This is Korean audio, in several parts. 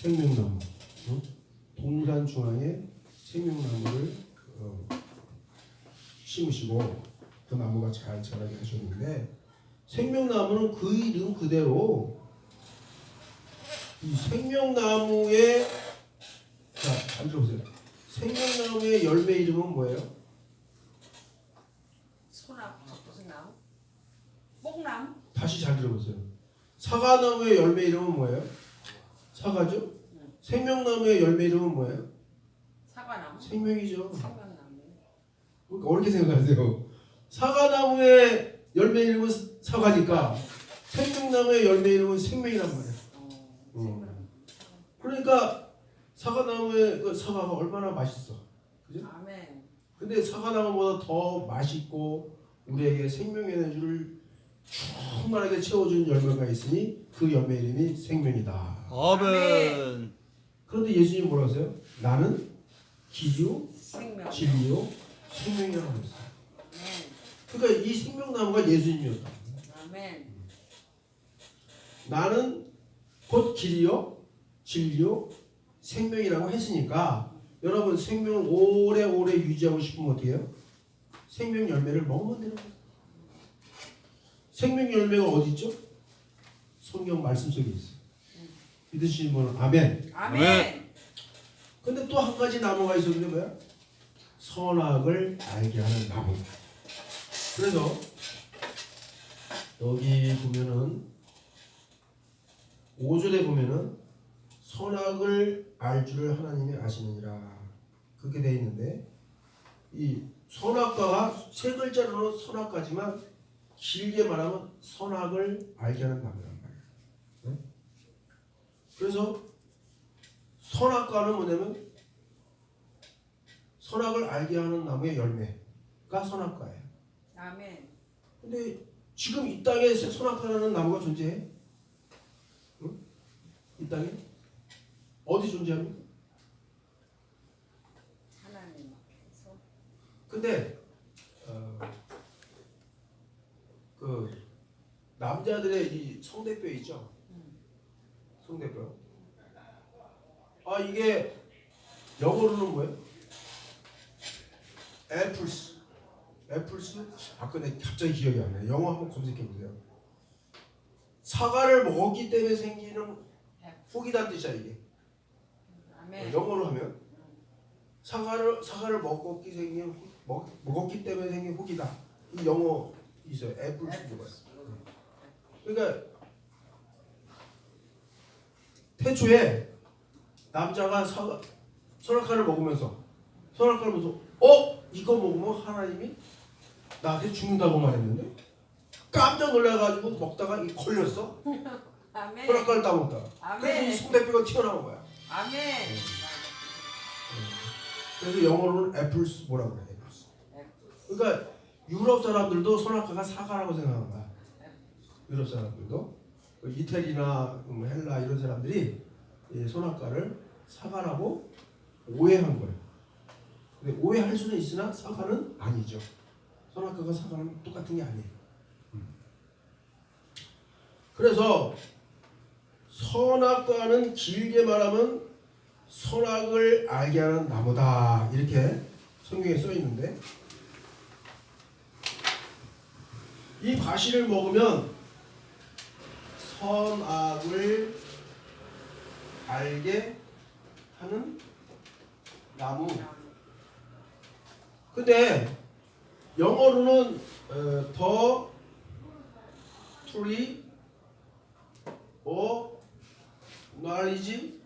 생명나무. 동산 중앙에 생명나무를 심으시고 그 나무가 잘 자라게 하셨는데, 생명나무는 그 이름 그대로 이 생명나무의, 자, 잘 들어보세요. 생명나무의 열매 이름은 뭐예요? 소나무. 무슨 나무? 뽕나무? 다시 잘 들어보세요. 사과나무의 열매 이름은 뭐예요? 사과죠? 생명나무의 열매 이름은 뭐예요? 사과나무? 생명이죠. 사과나무. 그러니까 어렵게 생각하세요. 사과나무의 열매 이름은 사과니까 생명나무의 열매 이름은 생명이란 말이에요. 그러니까 사과나무의 그 사과가 얼마나 맛있어, 그죠? 아멘. 근데 사과나무보다 더 맛있고 우리에게 생명 에너지를 충만하게 채워주는 열매가 있으니 그 열매 이름이 생명이다. 아멘. 그런데 예수님이 뭐라고 하세요? 나는 길이요 생명. 진리요 생명이라고 했어요. 아멘. 그러니까 이 생명나무가 예수님이었다. 아멘. 나는 곧 길이요 진리요 생명이라고 했으니까, 여러분 생명을 오래오래 유지하고 싶으면 어떻게 해요? 생명 열매를 먹으면 되는 거예요. 생명 열매가 어디 있죠? 성경 말씀 속에 있어요. 믿으시는 분은 아멘. 아멘. 근데 또 한 가지 나무가 있어. 그게 뭐야? 선악을 알게 하는 나무. 그래서 여기 보면은 5절에 보면은 선악을 알 줄을 하나님이 아시느니라 그렇게 돼 있는데, 이 선악과가 세 글자로는 선악과지만 길게 말하면 선악을 알게 하는 나무란 말이에요. 네? 그래서 선악과는 뭐냐면 선악을 알게 하는 나무의 열매가 선악과예요. 아멘. 근데 지금 이 땅에 선악과라는 나무가 존재해? 응? 이 땅에? 어디 존재합니까? 하나님 앞에서. 근데 그 남자들의 이 성대뼈 있죠? 성대뼈. 아, 이게 영어로는 뭐예요? 애플스. 아, 근데 갑자기 기억이 안 나요. 영어 한번 검색해 보세요. 사과를 먹었기 때문에 생기는 혹이란 뜻이야 이게. 아멘. 영어로 하면 사과를 먹었기 때문에 생긴 혹이다. 이 영어 있어요. 애플스가. 그러니까 태초에 남자가 선악과를 먹으면서 이거 먹으면 하나님이 나한테 죽는다고 말했는데 깜짝 놀라가지고 먹다가 걸렸어. 아멘. 선악과를 따먹다가. 그래서 이 성대뼈가 튀어나온 거야. 아멘. 그래서 영어로는 애플스 뭐라고 그래? 애플스. 그러니까 유럽 사람들도 선악과가 사과라고 생각하는 거야. 유럽 사람들도 이태리나 헬라 이런 사람들이 이 선악과를 사과라고 오해한 거예요. 근데 오해할 수는 있으나 사과는 아니죠. 선악과가 사과는 똑같은 게 아니에요. 그래서 선악과는 길게 말하면 선악을 알게 하는 나무다 이렇게 성경에 써 있는데, 이 과실을 먹으면 선악을 알게 하는 나무. 근데 영어로는 the tree of knowledge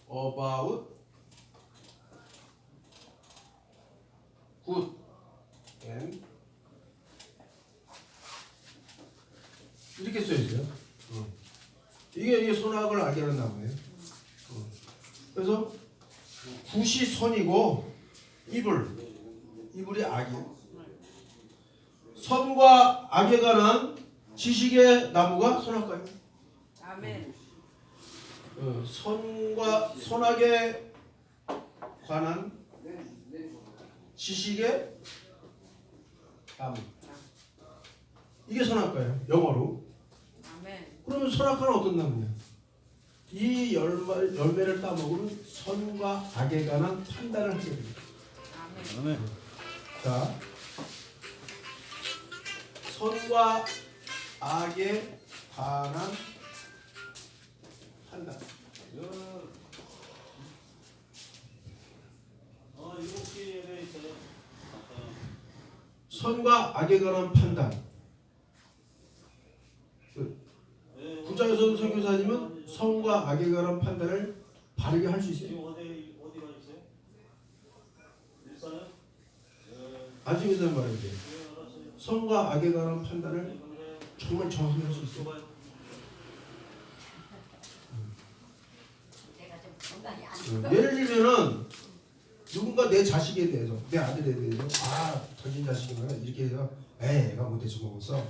about good and 이렇게 써 있어요. 이게 선악을 알게 하는 나무예요. 그래서 굿이 선이고 이불이 악이에요. 선과 악에 관한 지식의 나무가 선악과예요. 아멘. 선과 선악에 관한 지식의 나무. 이게 선악과예요. 영어로. 아멘. 그러면 선악과는 어떤 나무냐? 이 열매를 따먹으면 선과 악에 관한 판단을 하게 됩니다. 아멘. 자, 선과 악에 관한 판단. 일곱 개에 있어요. 선과 악에 관한 판단. 구자에서 선교사님은 선과 악에 관한 판단을 바르게 할 수 있어요. 지금 어디 가 있어요? 일산은? 아침에서 말해요. 선과 악에 관한 판단을 정말 정확히 할 수 있어요. 예를 들면은 누군가 내 자식에 대해서, 내 아들에 대해서, 아, 당신 자식이구나 이렇게 해서, 에이, 애가 못 대처 먹었어.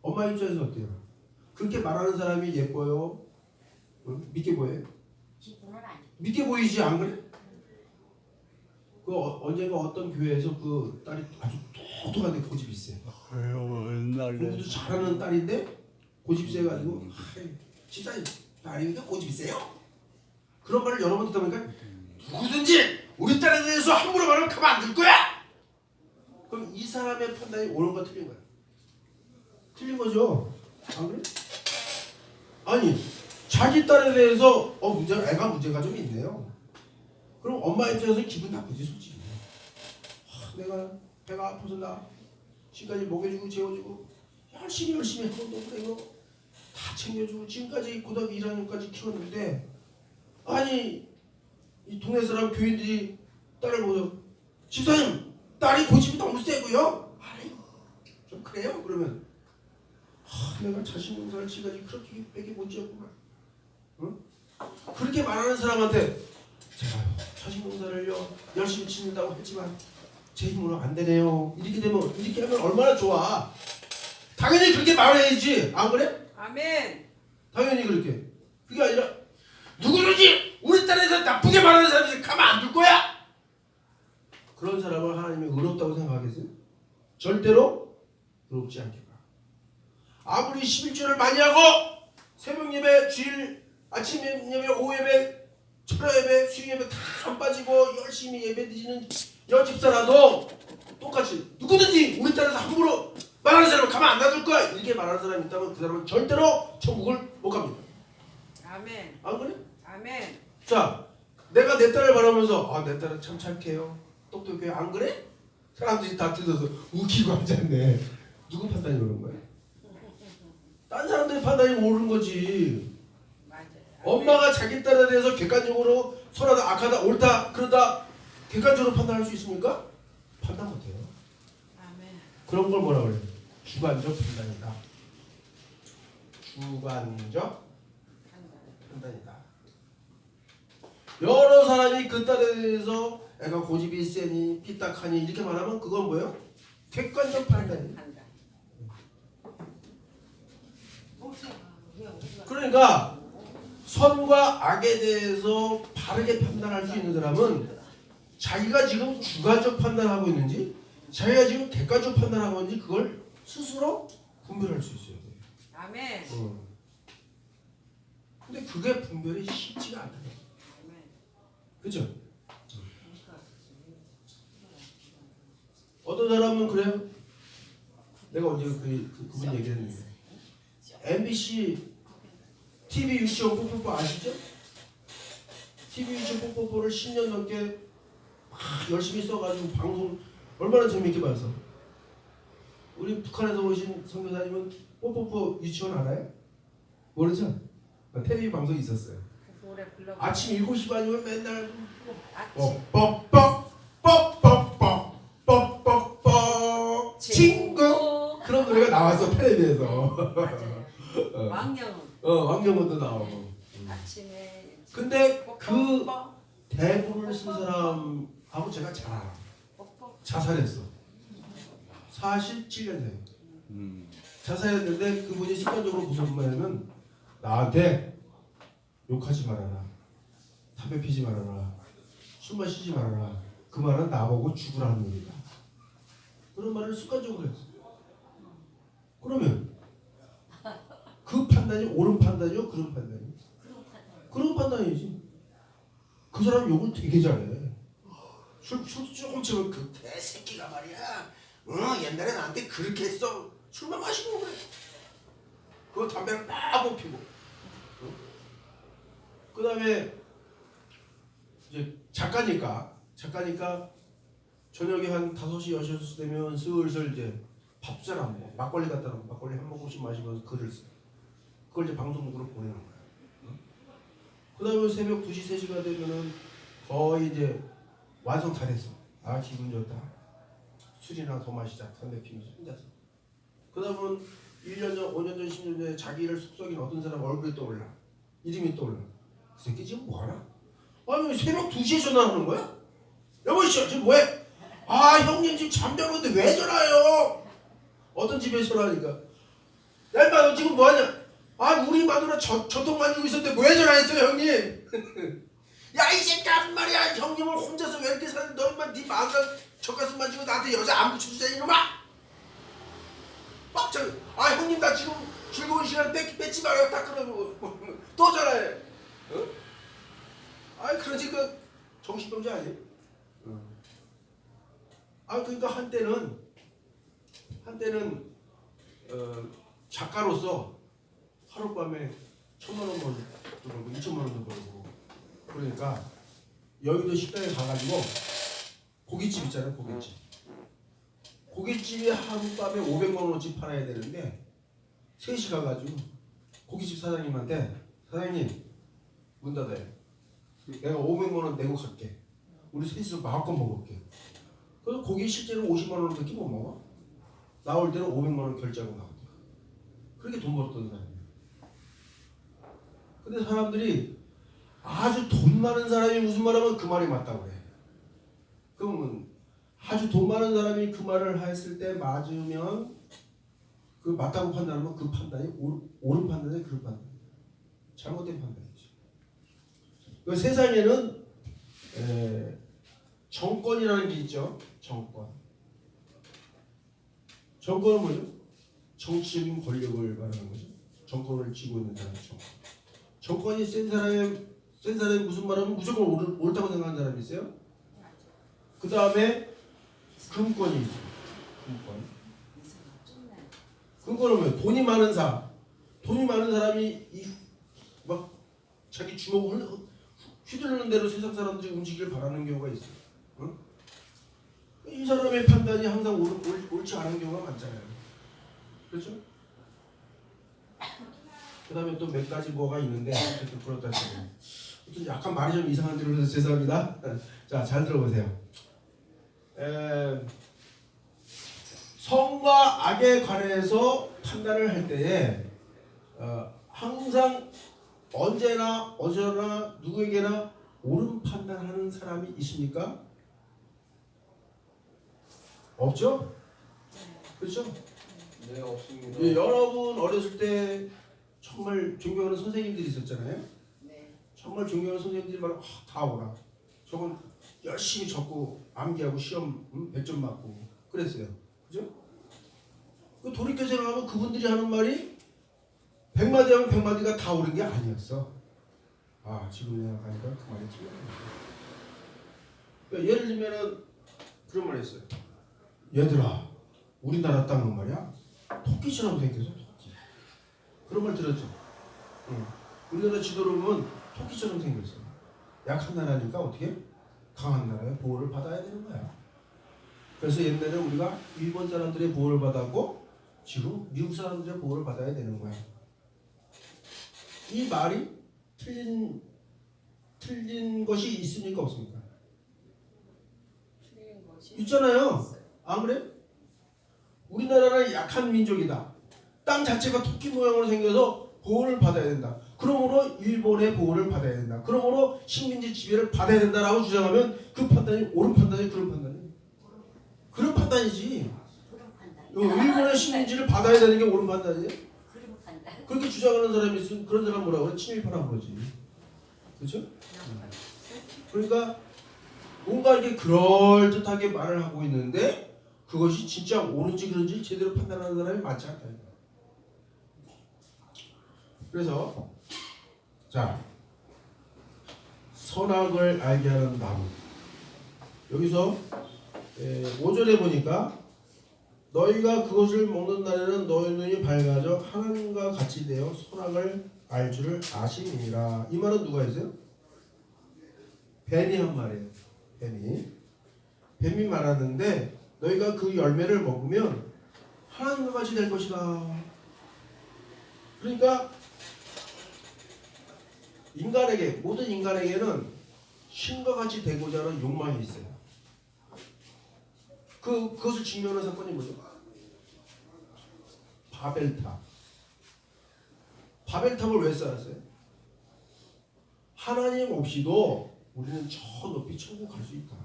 엄마 입장에서 어때요? 그렇게 말하는 사람이 예뻐요? 응? 믿게 보여요? 믿게 보이지 안 그래? 그 언젠가 어떤 교회에서 그 딸이 아주 똑똑한데 고집이 세요. 공부도 잘하는 딸인데 고집이 세가지고, 집사님 딸이 왜 고집이 세요? 그런 말을 여러 번 듣다 보니까 누구든지 우리 딸에 대해서 함부로 말하면 가만 안 둘 거야. 그럼 이 사람의 판단이 옳은가 틀린 거야? 틀린 거죠. 안 그래? 아니, 자기 딸에 대해서 애가 문제가 좀 있네요. 그럼 엄마 입장에서 기분 나쁘지 솔직히. 내가 배가 아파서 나 지금까지 먹여주고 재워주고 열심히 학원도 보내고 다 챙겨주고 지금까지 고등학교 1학년까지 키웠는데, 아니 이 동네 사람 교인들이 딸을 보서 집사님 딸이 고집이 너무 세고요. 아니 좀 그래요? 그러면 내가 자식 농사를 지금까지 그렇게 빼게 못 지었구만. 응? 그렇게 말하는 사람한테 제가요 자식 농사를요 열심히 짓는다고 했지만 제 힘으로 안 되네요. 이렇게 되면 이렇게 하면 얼마나 좋아. 당연히 그렇게 말해야지. 안 그래? 아멘. 당연히 그렇게. 그게 아니라 누구든지 우리 딸에서 나쁘게 말하는 사람이 가만 안 둘 거야. 그런 사람을 하나님이 의롭다고 생각하겠어요? 절대로 의롭지 않게 봐. 아무리 11조를 많이 하고 새벽 예배, 주일 아침 예배, 오후 예배, 철야 예배, 수요 예배 다 안 빠지고 열심히 예배 드리는 여집사라도 똑같이 누구든지 우리 딸에서 함부로 말하는 사람을 가만 안 놔둘 거야. 이렇게 말하는 사람이 있다면 그 사람은 절대로 천국을 못 갑니다. 아멘. 안 그래? 아멘. 자, 내가 내 딸을 바라면서 내 딸은 참 착해요, 똑똑해요. 안 그래? 사람들이 다 뜯어서 웃기고 앉았네. 누구 판단이 옳은 거야? 딴 사람들의 판단이 옳은 거지. 맞아요. 엄마가 자기 딸에 대해서 객관적으로 선하다, 악하다, 옳다, 그러다 객관적으로 판단할 수 있습니까? 판단 못해요. 아멘. 그런 걸 뭐라 그래요? 주관적 판단이다. 주관적 판단이다. 여러 사람이 그 딸에 대해서 애가 고집이 세니 삐딱하니 이렇게 말하면 그건 뭐예요? 객관적 판단이에요. 그러니까 선과 악에 대해서 바르게 판단할 수 있는 사람은 자기가 지금 주관적 판단하고 있는지 자기가 지금 객관적 판단하고 있는지 그걸 스스로 분별할 수 있어야 돼요. 아멘. 근데 그게 분별이 쉽지가 않아요. 그죠? 어떤 사람은 그래요. 내가 언제 그분 얘기했는데 MBC TV 유치원 뽀뽀뽀 아시죠? TV 유치원 뽀뽀뽀를 10년 넘게 막 열심히 써가지고 방송 얼마나 재밌게 봐서. 우리 북한에서 오신 선교사님은 뽀뽀뽀 유치원 알아요? 모르죠? 텔레비 방송이 있었어요. 아침 7시 반이면 맨날 뻑뻑뻑 뻑뻑뻑 뻑뻑뻑 친구 그런 노래가 나와서 텔레비에서. 왕영은. 왕경원도 나오고. 아침에. 근데 그 대본을 쓴 사람하고 제가 잘 알아. 자살했어. 47년생. 자살했는데 그분이 습관적으로 무슨 말이냐면 나한테 욕하지 말아라, 담배 피지 말아라, 술 마시지 말아라. 그 말은 나보고 죽으라는 얘기다. 그런 말을 습관적으로 했어. 그러면 그 판단이 옳은 판단이요? 그런 판단이요? 그런 판단이지. 그 사람 욕을 되게 잘해. 술 조금 치면 그 개새끼가 말이야. 옛날에 나한테 그렇게 했어. 술만 마시고 그래. 그거 담배를 막 피고. 그 다음에 이제 작가니까 저녁에 한 5시 6시 되면 슬슬 이제 밥잘 안 먹어. 막걸리 갖다 놓고 막걸리 한 모금씩 마시면서 글을 써. 그걸 이제 방송국으로 보내는 거야. 그 다음에 새벽 2시 3시가 되면은 거의 이제 완성 다 됐어. 아 기분 좋다. 술이나 더 마시자. 담배 피면서 혼자서. 그 다음은 1년 전, 5년 전, 10년 전에 자기를 속썩인 어떤 사람 얼굴이 떠올라. 이름이 떠올라. 그 새끼 지금 뭐하나? 아니 새벽 2시에 전화하는 거야? 여보시오 지금 뭐해? 아 형님 지금 잠자는데 왜 전화해요? 어떤 집에 전화하니까 야 인마 너 지금 뭐하냐? 아 우리 마누라 저통 만지고 있었는데 왜 전화했어요 형님? 야 이 새끼야 말이야 형님을 혼자서 왜 이렇게 사는데 너 인마 네 마누라 젖가슴 만지고 나한테 여자 안 붙여주자 이놈아? 아 형님 나 지금 즐거운 시간 뺏지 말아요 딱 그러고 또 전화해. 어? 아 그러니까 정신병자 아니에요? 아 그러니까 한때는 작가로서 하룻밤에 1,000만 원 벌고 2,000만 원도 벌고 그러니까 여의도 식당에 가가지고 고깃집 있잖아요 고깃집이 하룻밤에 500만 원어치 팔아야 되는데 3시 가가지고 고깃집 사장님한테 사장님 문 닫아요. 내가 500만 원 내고 갈게. 우리 셋이서 마음껏 먹을게. 그래서 고기 실제로 50만 원밖에 못 먹어. 나올 때는 500만 원 결제하고 나오더라. 그렇게 돈 벌었던 사람이야. 근데 사람들이 아주 돈 많은 사람이 무슨 말하면 그 말이 맞다고 그래. 그러면 아주 돈 많은 사람이 그 말을 했을 때 맞으면 그 맞다고 판단하면 그 판단이 옳은 판단이 그런 판단이야. 잘못된 판단이지. 그 세상에는 정권이라는 게 있죠. 정권은 뭐죠? 정치적인 권력을 말하는 거죠. 정권을 쥐고 있는 사람이 정권이 센 사람이 무슨 말하면 무조건 옳다고 생각하는 사람이 있어요. 그 다음에 금권이 있어요. 금권은 뭐예요? 돈이 많은 사람이 막 자기 주먹을 휘두르는 대로 세상 사람들이 움직이길 바라는 경우가 있어요. 응? 이 사람의 판단이 항상 옳지 않은 경우가 많잖아요. 그렇죠? 그 다음에 또 몇 가지 뭐가 있는데 그렇다 치면 약간 말이 좀 이상한 데로 해서 죄송합니다. 자, 잘 들어보세요. 성과 악에 관해서 판단을 할 때에 항상 언제나 어디서나 누구에게나 옳은 판단하는 사람이 있습니까? 없죠? 그렇죠? 네 없습니다. 예, 여러분 어렸을 때 정말 존경하는 선생님들이 있었잖아요. 네. 정말 존경하는 선생님들이 막 다 오라. 저건 열심히 적고 암기하고 시험 100점 맞고 그랬어요. 그죠? 그 돌이켜 생각하면 그분들이 하는 말이 100마디 하면 100마디가 다 옳은 게 아니었어. 아 지금 생각하니까 그 말이 틀려요. 그러니까 예를 들면은 그런 말 했어요. 얘들아 우리나라 땅은 말이야 토끼처럼 생겨서 토끼. 그런 말 들었죠? 응. 우리나라 지도를 보면 토끼처럼 생겼어. 약한 나라니까 어떻게? 강한 나라의 보호를 받아야 되는 거야. 그래서 옛날에 우리가 일본 사람들의 보호를 받았고 지금 미국 사람들의 보호를 받아야 되는 거야. 이 말이 틀린 것이 있습니까 없습니까? 틀린 것이 있잖아요. 있어요. 안 그래? 우리나라는 약한 민족이다. 땅 자체가 토끼 모양으로 생겨서 보호를 받아야 된다. 그러므로 일본의 보호를 받아야 된다. 그러므로 식민지 지배를 받아야 된다라고 주장하면 그 판단이 옳은 판단이 그런 판단이에요. 그런 판단이지. 일본의 식민지를 받아야 되는 게 옳은 판단이에요. 그렇게 주장하는 사람이 있으면 그런 사람 뭐라고 그래? 친일파라고 그러지. 그렇죠? 그러니까 뭔가 이렇게 그럴듯하게 말을 하고 있는데 그것이 진짜 옳은지 그런지 제대로 판단하는 사람이 많지 않다. 그래서 자 선악을 알게 하는 나무. 여기서 5절에 보니까 너희가 그것을 먹는 날에는 너희 눈이 밝아져 하나님과 같이 되어 선악을 알 줄을 아심이니라. 이 말은 누가 했어요? 뱀이 한 말이에요. 뱀이 말하는데 너희가 그 열매를 먹으면 하나님과 같이 될 것이다. 그러니까 모든 인간에게는 신과 같이 되고자 하는 욕망이 있어요. 그것을 증명하는 사건이 뭐죠? 바벨탑. 바벨탑을 왜 쌓았어요? 하나님 없이도 우리는 저 높이 천국 갈 수 있다.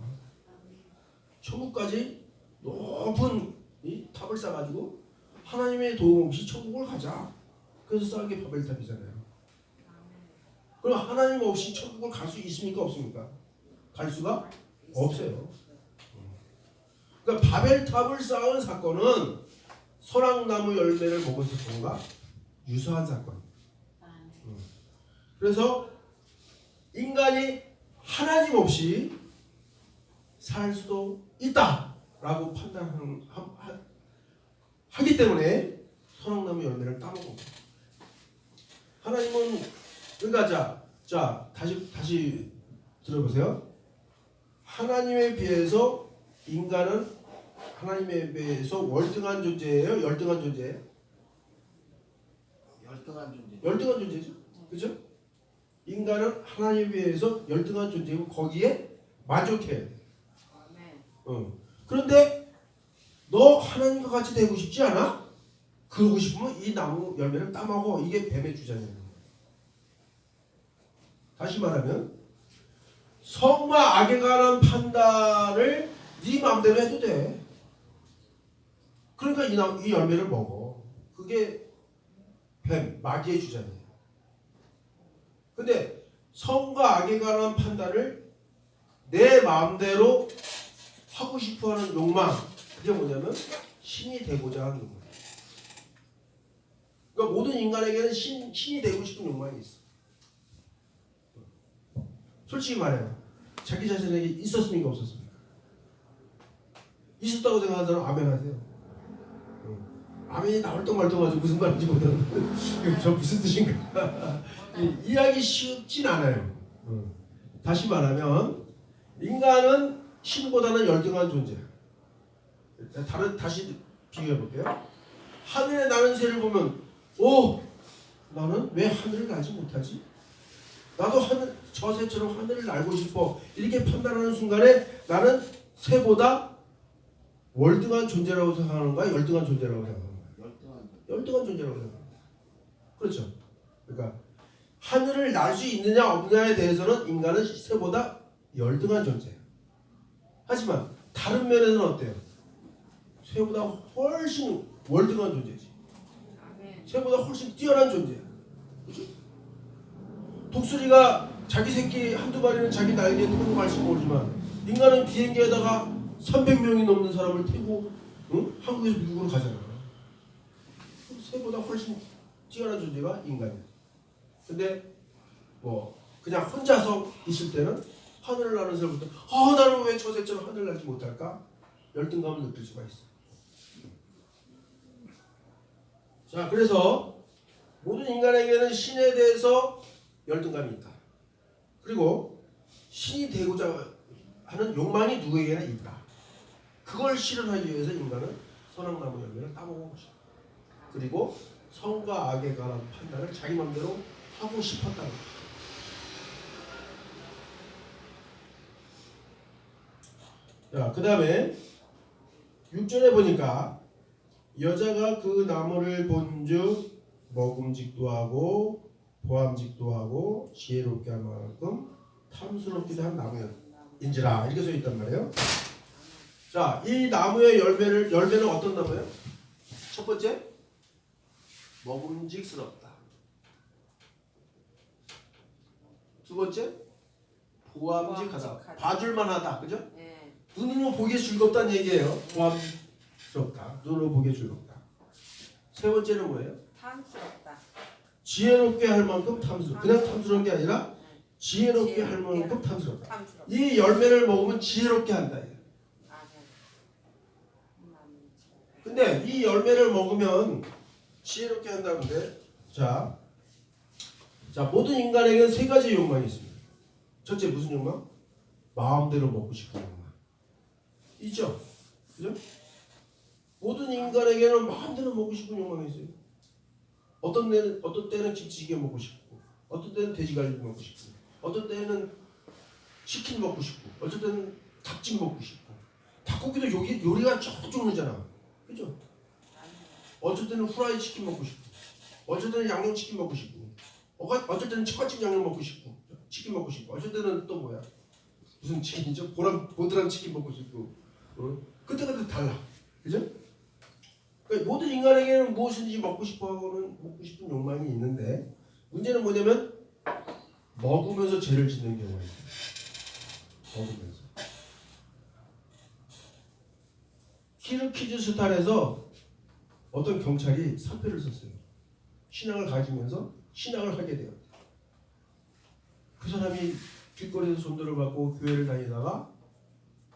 천국까지 높은 이 탑을 쌓아가지고 하나님의 도움 없이 천국을 가자. 그래서 쌓은 게 바벨탑이잖아요. 그럼 하나님 없이 천국을 갈 수 있습니까? 없습니까? 갈 수가 없어요. 그러니까 바벨탑을 쌓은 사건은 소랑나무 열매를 먹은 사건과 유사한 사건. 그래서 인간이 하나님 없이 살 수도 있다라고 판단하기 때문에 소랑나무 열매를 따먹고. 하나님은 그러니까 자 다시 들어보세요. 하나님에 비해서 인간은 하나님에 비해서 월등한 존재예요. 열등한 존재예요. 열등한 존재죠. 그죠? 인간은 하나님에 비해서 열등한 존재고 거기에 만족해야 돼. 그런데 너 하나님과 같이 되고 싶지 않아? 그러고 싶으면 이 나무 열매를 따먹어. 이게 뱀의 주장이에요. 다시 말하면 성과 악에 관한 판단을 네 마음대로 해도 돼. 그러니까 이 열매를 먹어. 그게 마귀의 주장이에요. 근데 성과 악에 관한 판단을 내 마음대로 하고 싶어하는 욕망, 그게 뭐냐면 신이 되고자 하는 욕망. 그러니까 모든 인간에게는 신이 되고 싶은 욕망이 있어. 솔직히 말해요. 자기 자신에게 있었습니까? 없었습니까? 있었다고 생각하는 사람 아멘 하세요. 아멘이 나올 똥 말똥하지 무슨 말인지 모르는데 저 무슨 뜻인가. 이해하기 쉽진 않아요. 다시 말하면 인간은 신보다는 열등한 존재. 다시 비교해 볼게요. 하늘에 나는 새를 보면 나는 왜 하늘을 날지 못하지? 나도 저 새처럼 하늘을 날고 싶어. 이렇게 판단하는 순간에 나는 새보다 월등한 존재라고 생각하는 거야? 열등한 존재라고 생각하는 거야? 열등한 존재라고 생각하는 거야. 그렇죠. 그러니까 하늘을 날 수 있느냐 없느냐에 대해서는 인간은 새보다 열등한 존재예요. 하지만 다른 면에서는 어때요? 새보다 훨씬 월등한 존재지. 새보다 훨씬 뛰어난 존재야. 그렇죠? 독수리가 자기 새끼 한두 마리는 자기 날개에 타고 갈지 모르지만 인간은 비행기에다가 300명이 넘는 사람을 태고 한국에서 미국으로 가잖아. 새보다 훨씬 뛰어난 존재가 인간이야. 근데 그냥 혼자서 있을 때는 하늘을 나는 새를 볼 때 나는 왜 저 새처럼 하늘을 날지 못할까? 열등감을 느낄 수가 있어. 자, 그래서 모든 인간에게는 신에 대해서 열등감이 있다. 그리고 신이 되고자 하는 욕망이 누구에게나 있다. 그걸 실현하기 위해서 인간은 선악나무 열매를 따먹은 것이다. 그리고 성과 악에 관한 판단을 자기 마음대로 하고 싶었다는 거다. 자, 그 다음에 6절에 보니까 여자가 그 나무를 본즉 먹음직도 하고 보암직도 하고 지혜롭게 할 만큼 탐스럽기도 한 나무인지라 이렇게 써 있단 말이에요. 자, 이 나무의 열매는 어떤 나무예요? 첫 번째, 먹음직스럽다. 두 번째, 보암직하다. 봐줄만하다. 그죠? 네. 눈으로 보기에 즐겁다는 얘기예요. 보암스럽다. 눈으로 보기에 즐겁다. 세 번째는 뭐예요? 탐스럽다. 지혜롭게 할 만큼 탐스럽다. 그냥 탐스러운 게 아니라 지혜롭게 할 만큼 탐스럽다. 탐스럽다. 이 열매를 먹으면 지혜롭게 한다. 아멘. 근데 이 열매를 먹으면 지혜롭게 한다는데 자 모든 인간에게는 세 가지 욕망이 있습니다. 첫째 무슨 욕망? 마음대로 먹고 싶은 욕망. 있죠? 그죠? 모든 인간에게는 마음대로 먹고 싶은 욕망이 있어요. 어떤 때는 김치찌개 먹고 싶고, 어떤 때는 돼지갈비 먹고 싶고, 어떤 때는 치킨 먹고 싶고, 어떤 때는 닭찜 먹고 싶고. 닭고기도 요리가 쭉 종류잖아. 그죠? 어쩔 때는 후라이 치킨 먹고 싶고, 어쩔 때는 양념치킨 먹고 싶고, 어쩔 때는 처갓집 양념 먹고 싶고, 치킨 먹고 싶고, 어쩔 때는 또 뭐야? 무슨 치킨이죠? 보드람 치킨 먹고 싶고, 그때그때 달라. 그죠? 그러니까 모든 인간에게는 무엇인지 먹고 싶은 욕망이 있는데 문제는 뭐냐면 먹으면서 죄를 짓는 경우가 있어요. 먹으면서. 키르기즈스탄에서 어떤 경찰이 사표를 썼어요. 신앙을 가지면서 신앙을 하게 돼요. 그 사람이 길거리에서 전도를 받고 교회를 다니다가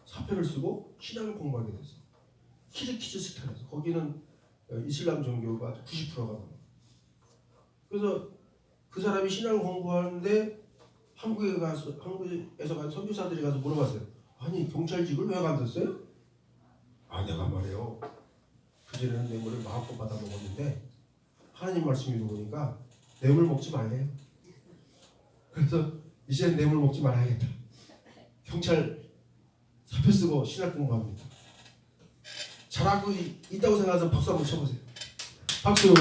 사표를 쓰고 신앙을 공부하게 됐어요. 키르기즈스탄에서. 거기는 이슬람 종교가 90%가 넘어요. 그래서 그 사람이 신앙을 공부하는데 한국에서 간 선교사들이 가서 물어봤어요. 아니 경찰직을 왜 관뒀어요? 아 내가 말해요. 그전에는 뇌물을 마음껏 받아 먹었는데 하나님 말씀이 보니까 뇌물 먹지 말래요. 그래서 이제는 뇌물 먹지 말아야겠다. 경찰 사표 쓰고 신학 공부합니다. 잘하고 있다고 생각해서 박수 한번 쳐보세요. 박수.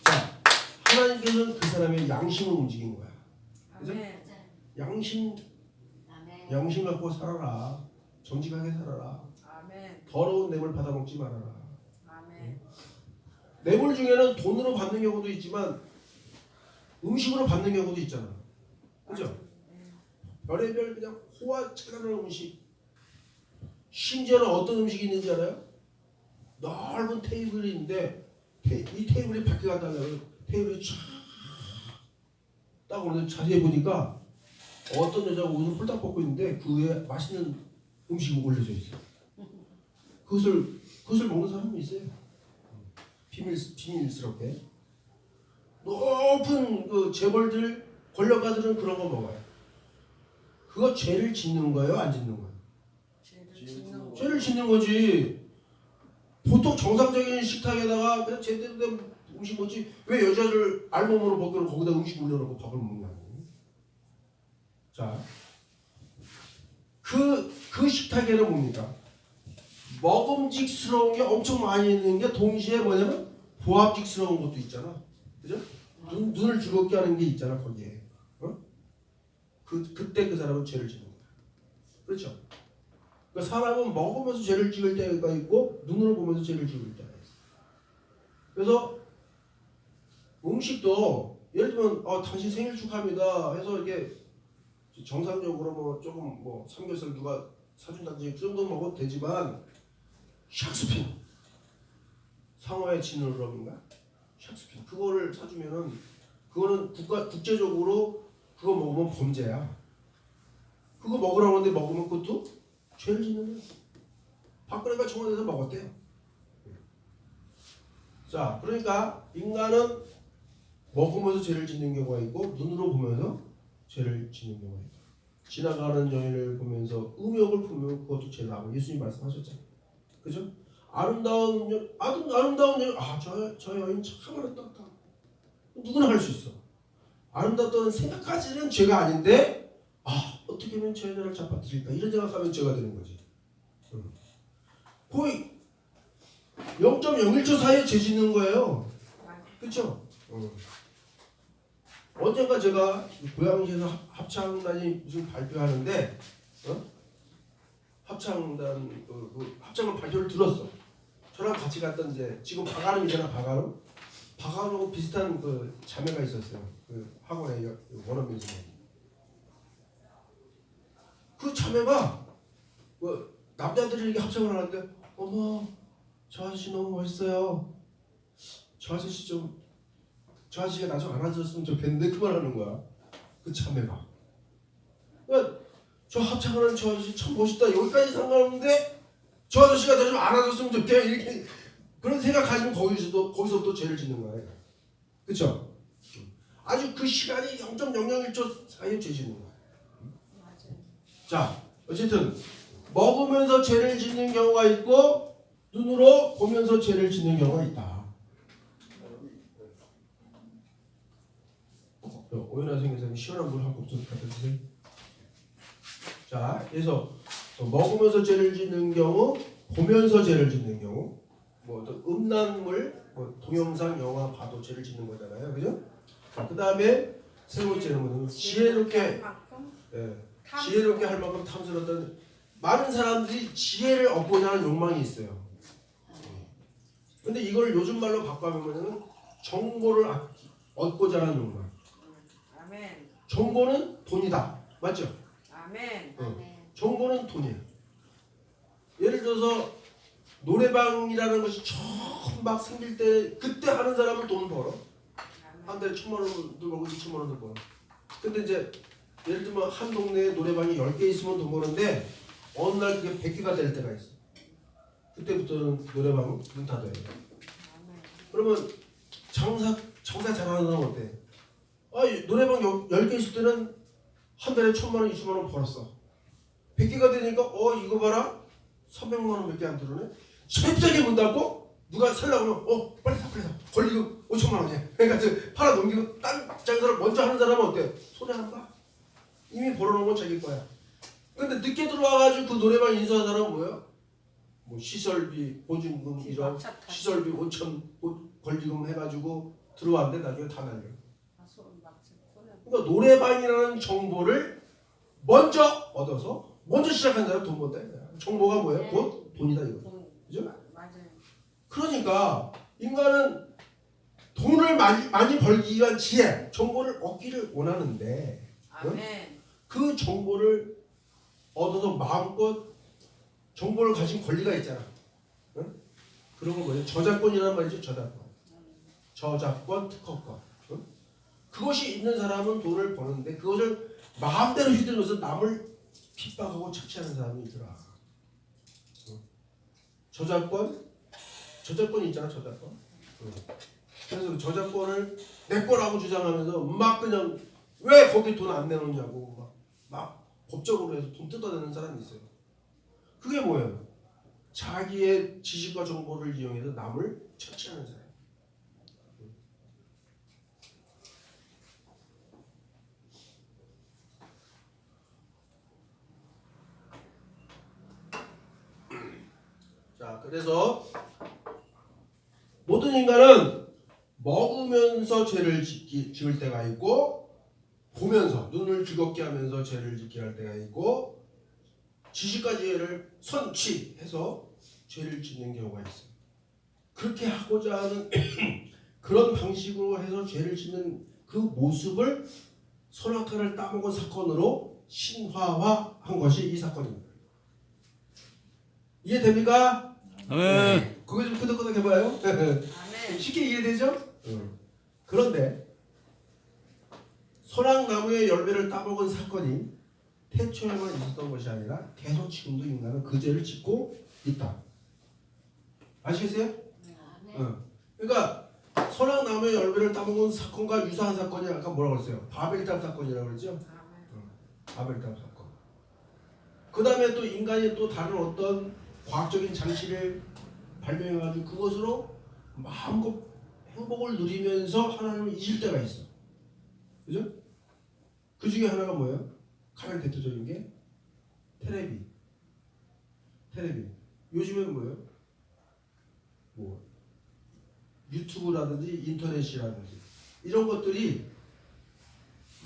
자, 하나님께서는 그 사람의 양심을 움직인 거야. 그죠? 양심 갖고 살아라. 정직하게 살아라. 아멘. 더러운 뇌물 받아먹지 말아라. 아멘. 뇌물 중에는 돈으로 받는 경우도 있지만 음식으로 받는 경우도 있잖아. 그죠? 별의별 그냥 호화차단한 음식. 심지어는 어떤 음식이 있는지 알아요? 넓은 테이블이 있는데 이 테이블이 밖에 갔다면 테이블이 쫙딱 오는데 자세히 보니까 어떤 여자가 옷을 홀딱 벗고 있는데 그 위에 맛있는 음식이 올려져 있어요. 그것을 먹는 사람이 있어요. 비밀스럽게 높은 그 재벌들 권력가들은 그런 거 먹어요. 그거 죄를 짓는 거예요, 안 짓는 거예요? 죄를 짓는 거지. 보통 정상적인 식탁에다가 그냥 제대로 된 음식 먹지 왜 여자를 알몸으로 벗겨놓고 거기다 음식 올려놓고 밥을 먹냐고. 자, 그 식탁에는 뭡니까? 먹음직스러운 게 엄청 많이 있는 게 동시에 뭐냐면 보합직스러운 것도 있잖아. 그죠? 눈을 즐겁게 하는 게 있잖아 거기에. 그때 그 사람은 죄를 짓는 거야. 그렇죠? 그러니까 사람은 먹으면서 죄를 지을 때가 있고 눈으로 보면서 죄를 지을 때가 있어. 그래서 음식도 예를 들면 당신 생일 축하합니다 해서 이게 정상적으로 뭐 조금 뭐 삼겹살 누가 사준다든지 그 정도 먹어도 되지만 샥스핀 상어의 지느러미인가? 샥스핀 그거를 사주면은 그거는 국제적으로 그거 먹으면 범죄야. 그거 먹으라고 하는데 먹으면 그것도 죄를 짓는 거야. 박근혜가 청와대에서 먹었대요. 자, 그러니까 인간은 먹으면서 죄를 짓는 경우가 있고 눈으로 보면서 죄를 짓는 경우가 있다. 지나가는 여인을 보면서 음욕을 품으면 그것도 죄라고 예수님 말씀하셨잖아요. 그죠? 아름다운 여인, 저 여인 참 아름답다. 누구나 할 수 있어. 아름답다는 생각까지는 죄가 아닌데 어떻게 하면 저 여자를 잡아드릴까 이런 생각하면 죄가 되는 거지. 거의 0.01초 사이에 죄 짓는 거예요. 그렇죠? 언젠가 제가 고양시에서 합창단이 무슨 발표하는데 합창단 합창단 발표를 들었어. 저랑 같이 갔던 이제 지금 박아름이잖아. 박아름하고 비슷한 그 자매가 있었어요. 그 학원에 원어민 선생님. 그 자매가 남자들이 이렇게 합창을 하는데 어머 저 아저씨 너무 멋있어요. 저 아저씨 좀 저 아저씨가 나 좀 안아줬으면 좋겠는데 그만하는 거야. 그 참외가. 그러니까 저 합창하는 저 아저씨 참 멋있다. 여기까지 상관없는데 저 아저씨가 나 좀 안아줬으면 좋겠다. 이렇게 그런 생각 가지면 거기서부터 죄를 짓는 거예요. 그렇죠? 아주 그 시간이 0.001초 사이에 죄 짓는 거예요. 맞아요. 자, 어쨌든 먹으면서 죄를 짓는 경우가 있고 눈으로 보면서 죄를 짓는 경우가 있다. 오연아 선생님 시원한 물 한 컵 좀 갖다 주세요. 자, 그래서 먹으면서 죄를 짓는 경우, 보면서 죄를 짓는 경우, 뭐 어떤 음란물, 뭐 동영상, 영화 봐도 죄를 짓는 거잖아요, 그죠? 그 다음에 세 번째는 뭐냐면 지혜롭게, 지혜롭게 할 만큼 탐스러웠던 많은 사람들이 지혜를 얻고자 하는 욕망이 있어요. 근데 이걸 요즘 말로 바꿔보면 뭐냐면 정보를 얻고자 하는 욕망. 아멘. 정보는 돈이다, 맞죠? 아멘. 정보는 돈이에요. 예를 들어서 노래방이라는 것이 처음 막 생길 때 그때 하는 사람은 돈을 벌어. 한 달에 1,000만 원도 벌고 2,000만 원도 벌어. 근데 이제 예를 들면 한 동네에 노래방이 10개 있으면 돈 버는데 어느 날 그게 100개가 될 때가 있어. 그때부터는 노래방 문 닫아요. 그러면 장사 잘하는 사람 어때? 노래방 10개 있을 때는 한 달에 1,000만 원, 2,000만 원 벌었어. 100개가 되니까 이거 봐라. 300만 원 몇 개 안 들어오네. 잽싸게 문 닫고 누가 살라고 하면 빨리 사. 권리금 5,000만 원이야. 그러니까 팔아 넘기고 딴 장사를 먼저 하는 사람은 어때? 손해 안 봐. 이미 벌어놓은 건 자기 거야. 근데 늦게 들어와가지고 그 노래방 인수한 사람은 뭐야? 뭐 시설비, 보증금 1억, 시설비 5천 권리금 해가지고 들어왔는데 나중에 다 날려. 그러니까 노래방이라는 정보를 먼저 얻어서 먼저 시작한 사람 돈 번다. 정보가 뭐예요? 곧 돈이다 이거. 그죠? 맞아요. 그러니까 인간은 돈을 많이 벌기 위한 지혜, 정보를 얻기를 원하는데 아멘. 그 정보를 얻어서 마음껏 정보를 가진 권리가 있잖아. 응? 그런 건 뭐예요? 저작권이라는 말이죠. 저작권, 특허권. 응? 그것이 있는 사람은 돈을 버는데 그것을 마음대로 휘두르면서 남을 핍박하고 착취하는 사람이 있더라. 응? 저작권이 있잖아. 저작권. 응. 그래서 그 저작권을 내 거라고 주장하면서 막 그냥 왜 거기 돈 안 내놓냐고 막 법적으로 해서 돈 뜯어내는 사람이 있어요. 그게 뭐예요? 자기의 지식과 정보를 이용해서 남을 착취하는 사람. 자, 그래서 모든 인간은 먹으면서 죄를 지을 때가 있고 보면서 눈을 즐겁게 하면서 죄를 짓게 할 때가 있고 지식과 지혜를 선취해서 죄를 짓는 경우가 있어요. 그렇게 하고자 하는 그런 방식으로 해서 죄를 짓는 그 모습을 선악과를 따먹은 사건으로 신화화한 것이 이 사건입니다. 이해됩니까? 아멘. 그거 좀 끄덕끄덕 해봐요. 아멘. 쉽게 이해되죠? 그런데 선악나무의 열매를 따먹은 사건이 태초에만 있었던 것이 아니라 계속 지금도 인간은 그 죄를 짓고 있다. 아시겠어요? 그러니까 선악나무의 열매를 따먹은 사건과 유사한 사건이 아까 뭐라고 그랬어요? 바벨탑 사건이라고 그랬죠? 바벨탑 사건. 그 다음에 또 인간이 또 다른 어떤 과학적인 장치를 발명해가지고 그것으로 마음껏 행복을 누리면서 하나님을 잊을 때가 있어. 그죠? 그 중에 하나가 뭐예요? 가장 대표적인 게 테레비. 요즘엔 뭐예요? 뭐 유튜브라든지 인터넷이라든지 이런 것들이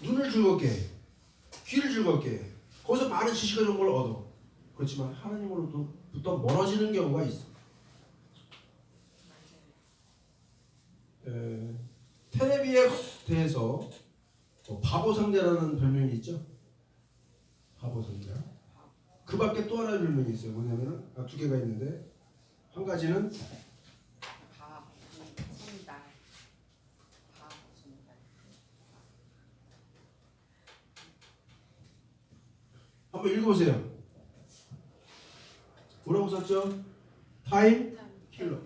눈을 즐겁게 해. 귀를 즐겁게 해. 거기서 많은 지식과 정보를 얻어. 그렇지만 하나님으로부터 멀어지는 경우가 있어. 테레비에 대해서 바보상자라는 별명이 있죠. 바보상자. 그 밖에 또 하나의 별명이 있어요. 뭐냐면 두 개가 있는데 한 가지는 한번 읽어보세요. 뭐라고 썼죠? 타임 킬러.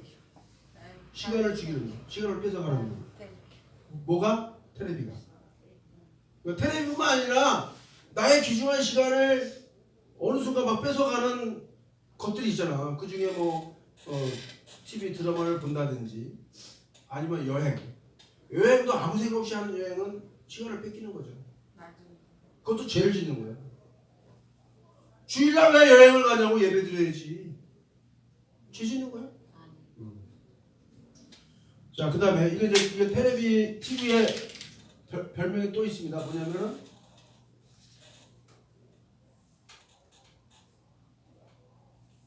시간을 죽이는 거. 시간을 뺏어가는 거. 뭐가? 텔레비가. 텔레비뿐만 아니라 나의 귀중한 시간을 어느 순간 막 뺏어가는 것들이 있잖아. 그 중에 뭐 TV 드라마를 본다든지 아니면 여행도 아무 생각 없이 하는 여행은 시간을 뺏기는 거죠. 그것도 죄를 짓는 거야. 주일날 왜 여행을 가냐고 예배 드려야지. 죄 짓는 거야. 자, 그 다음에 이게 TV에 별명이 또 있습니다. 뭐냐면은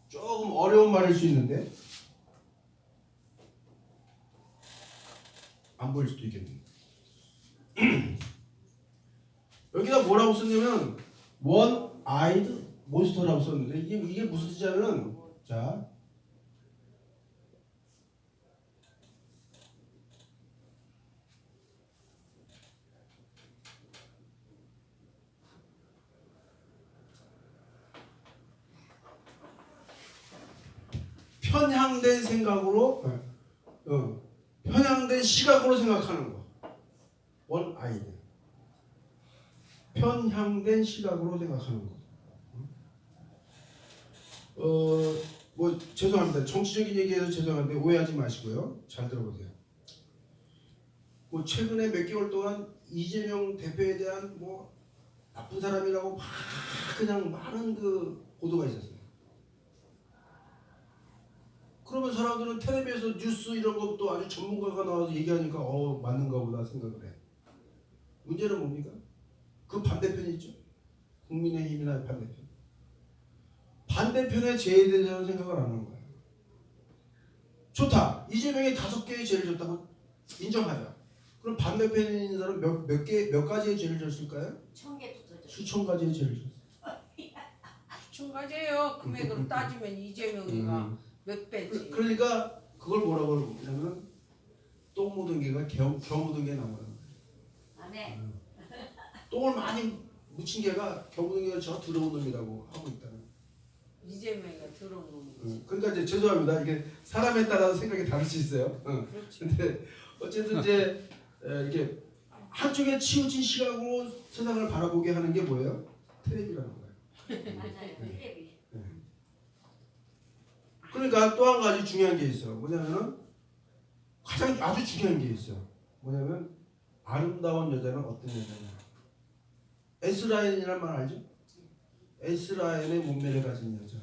조금 어려운 말일 수 있는데 안 보일 수도 있겠네요. 여기다 뭐라고 썼냐면 원-아이드 몬스터라고 썼는데 이게 무슨 뜻이냐면 자 편향된 생각으로 편향된 시각으로 생각하는 거. 원-아이드. 편향된 시각으로 생각하는 거. 뭐 죄송합니다. 정치적인 얘기해서 죄송한데 오해하지 마시고요. 잘 들어보세요. 뭐 최근에 몇 개월 동안 이재명 대표에 대한 뭐 나쁜 사람이라고 막 그냥 많은 그 보도가 있었어요. 그러면 사람들은 텔레비에서 뉴스 이런 것도 아주 전문가가 나와서 얘기하니까 맞는가 보다 생각을 해. 문제는 뭡니까? 그 반대편이 있죠. 국민의힘이나 반대편. 반대편의 죄에 대해서는 생각을 안 하는 거예요. 좋다. 이재명이 5개의 죄를 졌다고 인정하자. 그럼 반대편에 있는 사람 몇 가지의 죄를 졌을까요? 1000개도 수천 가지의 죄를 졌어요. 수천 가지예요. 금액으로 따지면 이재명이가 몇 배지. 그러니까 그걸 뭐라고 그러냐면 똥 묻은 개가 겨 묻은 개 나오는 거예요. 아멘. 똥을 많이 묻힌 개가 겨 묻은 개가 저 더러운 놈이라고 하고 있다는. 이재명이가 들어온 놈이지. 그러니까 이제 죄송합니다. 이게 사람에 따라서 생각이 다를 수 있어요. 그렇지. 근데 어쨌든 이제 이렇게 한쪽에 치우친 시각으로 세상을 바라보게 하는 게 뭐예요? 텔레비라는 거예요. 맞아요. 텔레비. 그러니까 또 한 가지 중요한 게 있어. 뭐냐면은 가장 아주 중요한 게 있어. 뭐냐면 아름다운 여자는 어떤 여자냐? S라인이란 말 알죠? S라인의 몸매를 가진 여자.